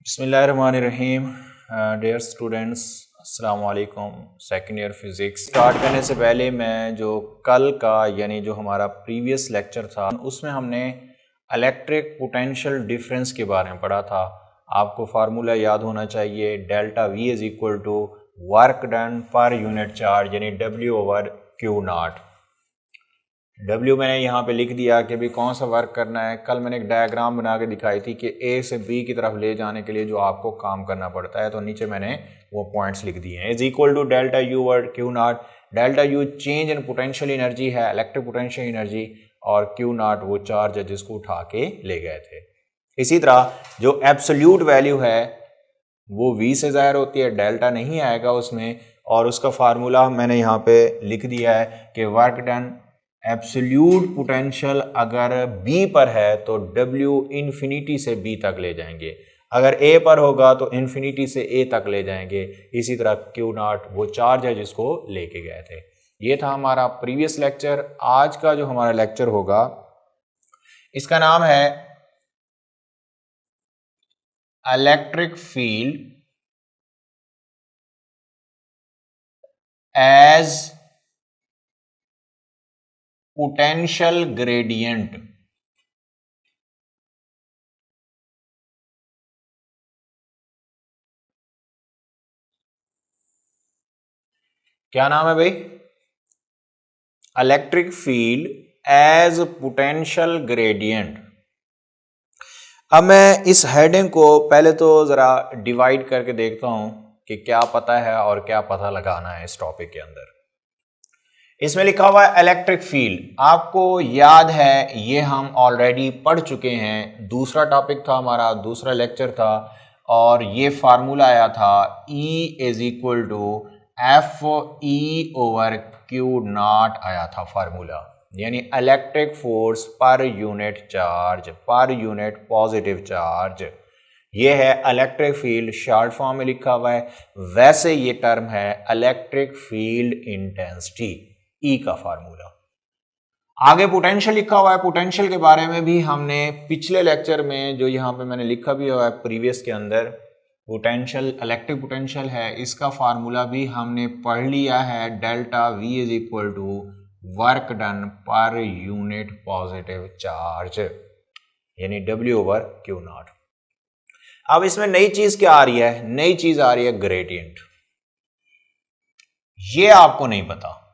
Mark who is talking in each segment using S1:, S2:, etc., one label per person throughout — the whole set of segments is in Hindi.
S1: बिस्मिल्लाहिर्रहमानिर्रहीम। डियर स्टूडेंट्स, अस्सलाम वालेकुम। सेकेंड ईयर फिज़िक्स स्टार्ट करने से पहले मैं जो कल का यानी जो हमारा प्रीवियस लेक्चर था उसमें हमने इलेक्ट्रिक पोटेंशियल डिफरेंस के बारे में पढ़ा था। आपको फार्मूला याद होना चाहिए, delta V is equal to work done per unit charge यानी W over Q naught. W मैंने यहाँ पे लिख दिया कि भाई कौन सा वर्क करना है। कल मैंने एक डायग्राम बना के दिखाई थी कि A से B की तरफ ले जाने के लिए जो आपको काम करना पड़ता है, तो नीचे मैंने वो पॉइंट्स लिख दिए हैं। Is equal to delta U और Q naught. Delta U change in potential energy है, इलेक्ट्रिक पोटेंशियल एनर्जी, और क्यू नॉट वो चार्ज है जिसको उठा के ले गए थे। इसी तरह जो एब्सोल्यूट वैल्यू है वो V से ज़ाहिर होती है, डेल्टा नहीं आएगा उसमें, और उसका फार्मूला मैंने यहाँ पे लिख दिया है कि वर्क डन एब्सोल्यूट पोटेंशियल अगर B पर है तो W इन्फिनिटी से B तक ले जाएंगे, अगर A पर होगा तो इन्फिनिटी से A तक ले जाएंगे। इसी तरह Q नॉट वो चार्ज है जिसको लेके गए थे। ये था हमारा प्रीवियस लेक्चर। आज का जो हमारा लेक्चर होगा इसका नाम है electric field as potential gradient. क्या नाम है भाई? Electric field as potential gradient. अब मैं इस हेडिंग को पहले तो जरा डिवाइड करके देखता हूं कि क्या पता है और क्या पता लगाना है इस टॉपिक के अंदर। इसमें लिखा हुआ है इलेक्ट्रिक फील्ड। आपको याद है ये हम ऑलरेडी पढ़ चुके हैं, दूसरा टॉपिक था हमारा, दूसरा लेक्चर था, और ये फार्मूला आया था E is equal to F E over Q nought आया था फार्मूला, यानी electric force per unit charge, per unit positive charge. ये है इलेक्ट्रिक फील्ड, शॉर्ट फॉर्म में लिखा हुआ है। वैसे ये टर्म है इलेक्ट्रिक फील्ड इंटेंसिटी, E का फार्मूला। आगे पोटेंशियल लिखा हुआ है। पोटेंशियल के बारे में भी हमने पिछले लेक्चर में, जो यहाँ पे मैंने लिखा भी हुआ है प्रीवियस के अंदर, पोटेंशियल इलेक्ट्रिक पोटेंशियल है, इसका फार्मूला भी हमने पढ़ लिया है। Delta V is equal to work done per unit positive charge यानी W ओवर क्यू नॉट। अब इसमें नई चीज क्या आ रही है? नई चीज आ रही है ग्रेडियंट। ये आपको नहीं पता,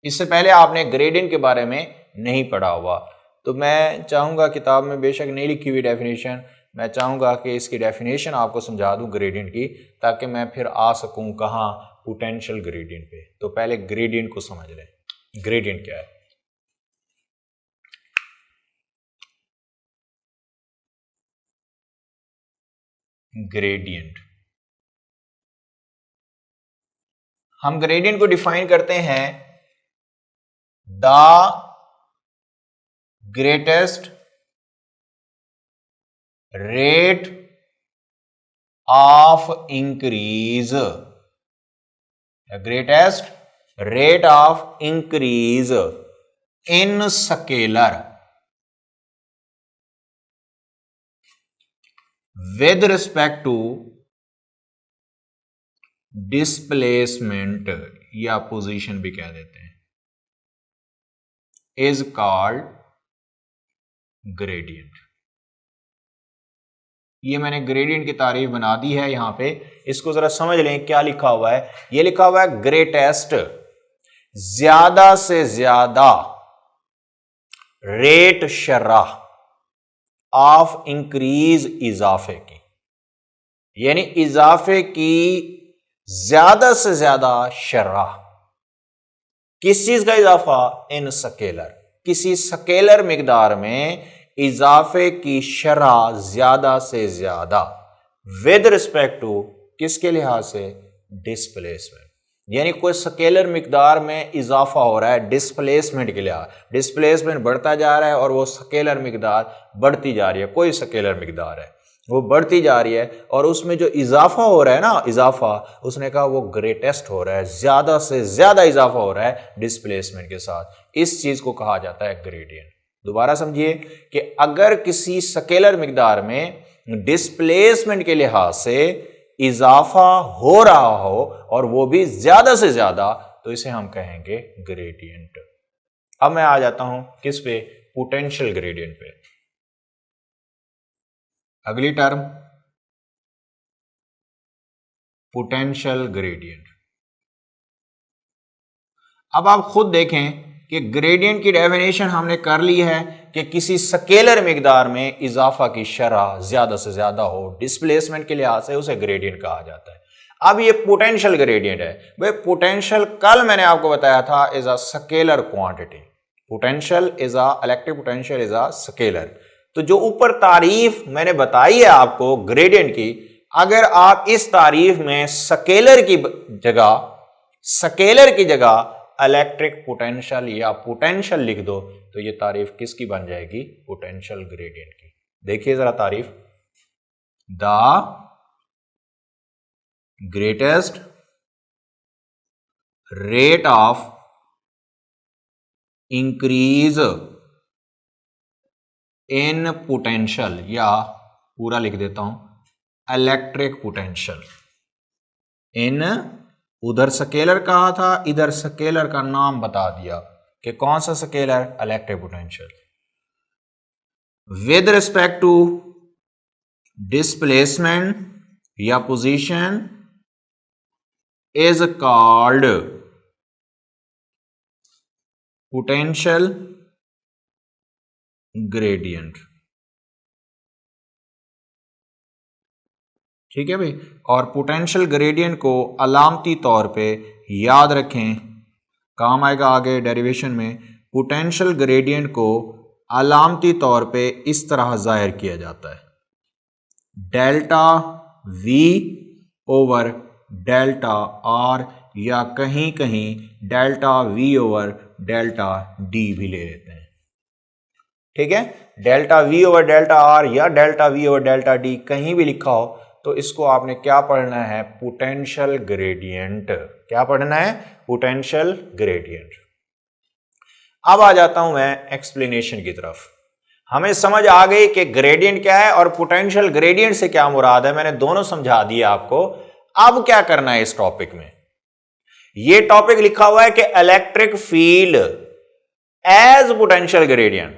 S1: इससे पहले आपने ग्रेडियंट के बारे में नहीं पढ़ा हुआ। तो मैं चाहूंगा, किताब में बेशक नहीं लिखी हुई डेफिनेशन, मैं चाहूंगा कि इसकी डेफिनेशन आपको समझा दूं ग्रेडियंट की, ताकि मैं फिर आ सकूं कहां? पोटेंशियल ग्रेडियंट पे। तो पहले ग्रेडियंट को समझ लें। ग्रेडियंट क्या है? ग्रेडियंट, हम ग्रेडियंट को डिफाइन करते हैं the greatest rate of increase, greatest rate of increase in scalar with respect to displacement, या पोजीशन भी कह देते हैं, इज कॉल्ड ग्रेडियंट। ये मैंने ग्रेडियंट की तारीफ बना दी है यहां पे। इसको जरा समझ लें क्या लिखा हुआ है। ये लिखा हुआ है ग्रेटेस्ट, ज्यादा से ज्यादा रेट शर्राह ऑफ इंक्रीज, इजाफे की, यानी इजाफे की ज्यादा से ज्यादा शर्राह। किस चीज का इजाफा? इन स्केलर, किसी स्केलर मिकदार में इजाफे की शरह ज्यादा से ज्यादा, विद रिस्पेक्ट टू, किसके लिहाज से? डिस्प्लेसमेंट, यानी कोई स्केलर मिकदार में इजाफा हो रहा है डिस्प्लेसमेंट के लिहाज, डिस्प्लेसमेंट बढ़ता जा रहा है और वो स्केलर मिकदार बढ़ती जा रही है। कोई स्केलर मिकदार है वो बढ़ती जा रही है और उसमें जो इजाफा हो रहा है ना, इजाफा, उसने कहा वो ग्रेटेस्ट हो रहा है, ज्यादा से ज्यादा इजाफा हो रहा है डिस्प्लेसमेंट के साथ। इस चीज को कहा जाता है ग्रेडियंट। दोबारा समझिए कि अगर किसी स्केलर मिकदार में डिस्प्लेसमेंट के लिहाज से इजाफा हो रहा हो और वो भी ज्यादा से ज्यादा, तो इसे हम कहेंगे ग्रेडियंट। अब मैं आ जाता हूं किस पे, पोटेंशियल ग्रेडियंट पे। अगली टर्म पोटेंशियल ग्रेडियंट। अब आप खुद देखें कि ग्रेडियंट की डेफिनेशन हमने कर ली है कि किसी स्केलर मिकदार में इजाफा की शरह ज्यादा से ज्यादा हो डिस्प्लेसमेंट के लिहाज से, उसे ग्रेडियंट कहा जाता है। अब ये पोटेंशियल ग्रेडियंट है भाई। पोटेंशियल कल मैंने आपको बताया था is a scalar quantity. Potential is a electric potential is a scalar. तो जो ऊपर तारीफ मैंने बताई है आपको ग्रेडियंट की, अगर आप इस तारीफ में स्केलर की जगह इलेक्ट्रिक पोटेंशियल या पोटेंशियल लिख दो तो ये तारीफ किसकी बन जाएगी, पोटेंशियल ग्रेडियंट की। देखिए जरा तारीफ, the greatest rate of increase in potential, या पूरा लिख देता हूं इलेक्ट्रिक पोटेंशियल इन, उधर स्केलर कहा था, इधर स्केलर का नाम बता दिया कि कौन सा scalar, electric potential, with respect to displacement या position is called potential gradient. ठीक है भाई। और पोटेंशियल ग्रेडियंट को अलामती तौर पे याद रखें, काम आएगा आगे डेरिवेशन में। पोटेंशियल ग्रेडियंट को अलामती तौर पे इस तरह जाहिर किया जाता है, delta V over delta R, या कहीं कहीं delta V over delta D भी ले लेते हैं। ठीक है, delta V over delta R या delta V over delta D कहीं भी लिखा हो तो इसको आपने क्या पढ़ना है, पोटेंशियल ग्रेडियंट। क्या पढ़ना है, पोटेंशियल ग्रेडियंट। अब आ जाता हूं मैं एक्सप्लेनेशन की तरफ। हमें समझ आ गई कि ग्रेडियंट क्या है और पोटेंशियल ग्रेडियंट से क्या मुराद है, मैंने दोनों समझा दिया आपको। अब क्या करना है इस टॉपिक में, यह टॉपिक लिखा हुआ है कि electric field as potential gradient,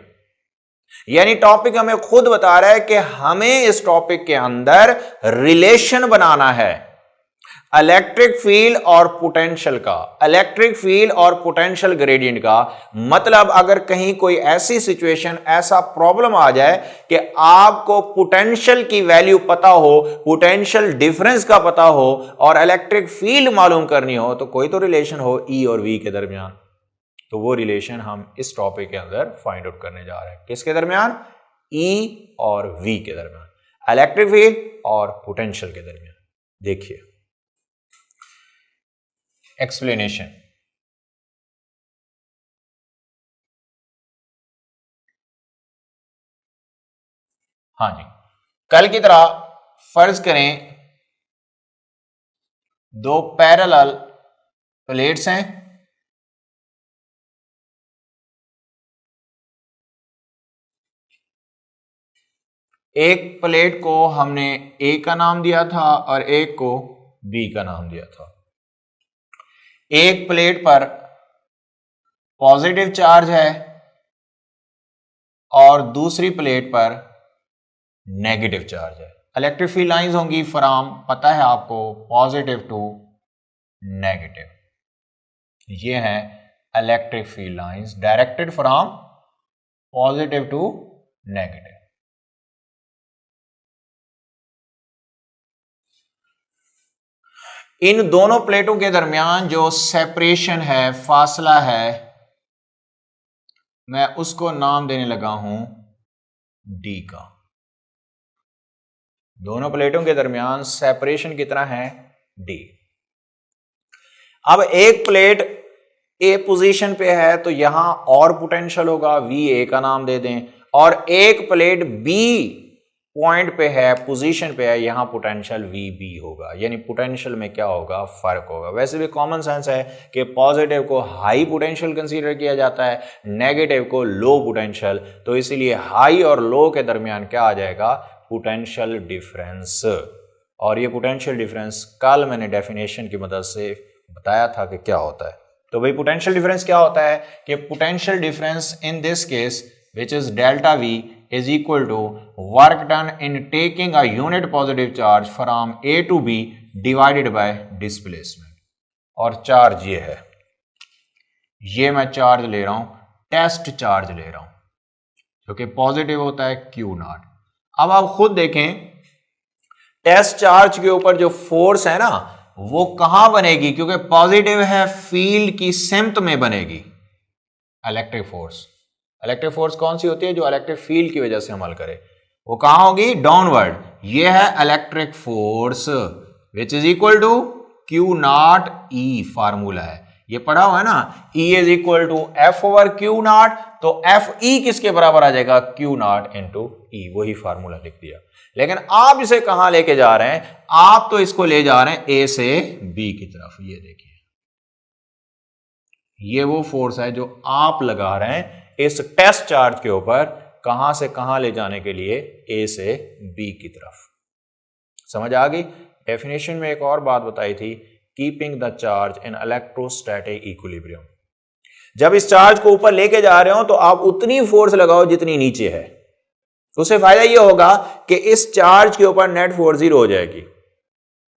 S1: यानी टॉपिक हमें खुद बता रहा है कि हमें इस टॉपिक के अंदर रिलेशन बनाना है इलेक्ट्रिक फील्ड और पोटेंशियल का, इलेक्ट्रिक फील्ड और पोटेंशियल ग्रेडियंट का। मतलब अगर कहीं कोई ऐसी सिचुएशन, ऐसा प्रॉब्लम आ जाए कि आपको पोटेंशियल की वैल्यू पता हो, पोटेंशियल डिफरेंस का पता हो और इलेक्ट्रिक फील्ड मालूम करनी हो, तो कोई तो रिलेशन हो ई और वी के दरमियान, तो वो रिलेशन हम इस टॉपिक के अंदर फाइंड आउट करने जा रहे हैं। किसके दरमियान, ई और वी के दरमियान, इलेक्ट्रिक फील्ड और पोटेंशियल के दरमियान। देखिए एक्सप्लेनेशन। हाँ जी, कल की तरह फर्ज करें दो पैरेलल प्लेट्स हैं, एक प्लेट को हमने ए का नाम दिया था और एक को बी का नाम दिया था। एक प्लेट पर पॉजिटिव चार्ज है और दूसरी प्लेट पर नेगेटिव चार्ज है। इलेक्ट्रिक फील्ड लाइंस होंगी फ्रॉम, पता है आपको, पॉजिटिव टू नेगेटिव। ये है electric field lines directed from positive to negative. इन दोनों प्लेटों के दरमियान जो सेपरेशन है, फासला है, मैं उसको नाम देने लगा हूं डी का। दोनों प्लेटों के दरमियान सेपरेशन कितना है, डी। अब एक प्लेट ए पोजीशन पे है तो यहां और पोटेंशियल होगा, वी ए का नाम दे दें, और एक प्लेट बी पॉइंट पे है, पोजीशन पे है, यहां पोटेंशियल वी बी होगा। यानी पोटेंशियल में क्या होगा, फर्क होगा। वैसे भी कॉमन सेंस है कि पॉजिटिव को हाई पोटेंशियल कंसीडर किया जाता है, नेगेटिव को लो पोटेंशियल, तो इसीलिए हाई और लो के दरमियान क्या आ जाएगा, पोटेंशियल डिफरेंस। और ये पोटेंशियल डिफरेंस कल मैंने डेफिनेशन की मदद से बताया था कि क्या होता है। तो भाई पोटेंशियल डिफरेंस क्या होता है कि potential difference in this case which is delta V is equal to work done in taking a unit positive charge from A to B divided by displacement. और चार्ज ये है, ये मैं चार्ज ले रहा हूं, टेस्ट चार्ज ले रहा हूं जो कि पॉजिटिव होता है Q नॉट। अब आप खुद देखें टेस्ट चार्ज के ऊपर जो फोर्स है ना वो कहां बनेगी, क्योंकि पॉजिटिव है, फील्ड की सिमत में बनेगी इलेक्ट्रिक फोर्स। इलेक्ट्रिक फोर्स कौन सी होती है, जो इलेक्ट्रिक फील्ड की वजह से अमल करे, वो कहां होगी, डाउनवर्ड। ये है electric force which is equal to Q nought E, formula है ये पढ़ा हुआ है ना, E is equal to F over Q nought. तो F E किसके बराबर आ जाएगा, Q नॉट इंटू E, वही फार्मूला लिख दिया। लेकिन आप इसे कहां लेके जा रहे हैं, आप तो इसको ले जा रहे हैं A से B की तरफ। ये देखिए ये वो फोर्स है जो आप लगा रहे हैं इस टेस्ट चार्ज के ऊपर, कहां से कहां ले जाने के लिए, A से B की तरफ। समझ आ गई। डेफिनेशन में एक और बात बताई थी, keeping the charge in electrostatic equilibrium. जब इस चार्ज को ऊपर लेके जा रहे हो तो आप उतनी फोर्स लगाओ जितनी नीचे है। उससे फायदा यह होगा कि इस चार्ज के ऊपर नेट फोर्स 0 हो जाएगी।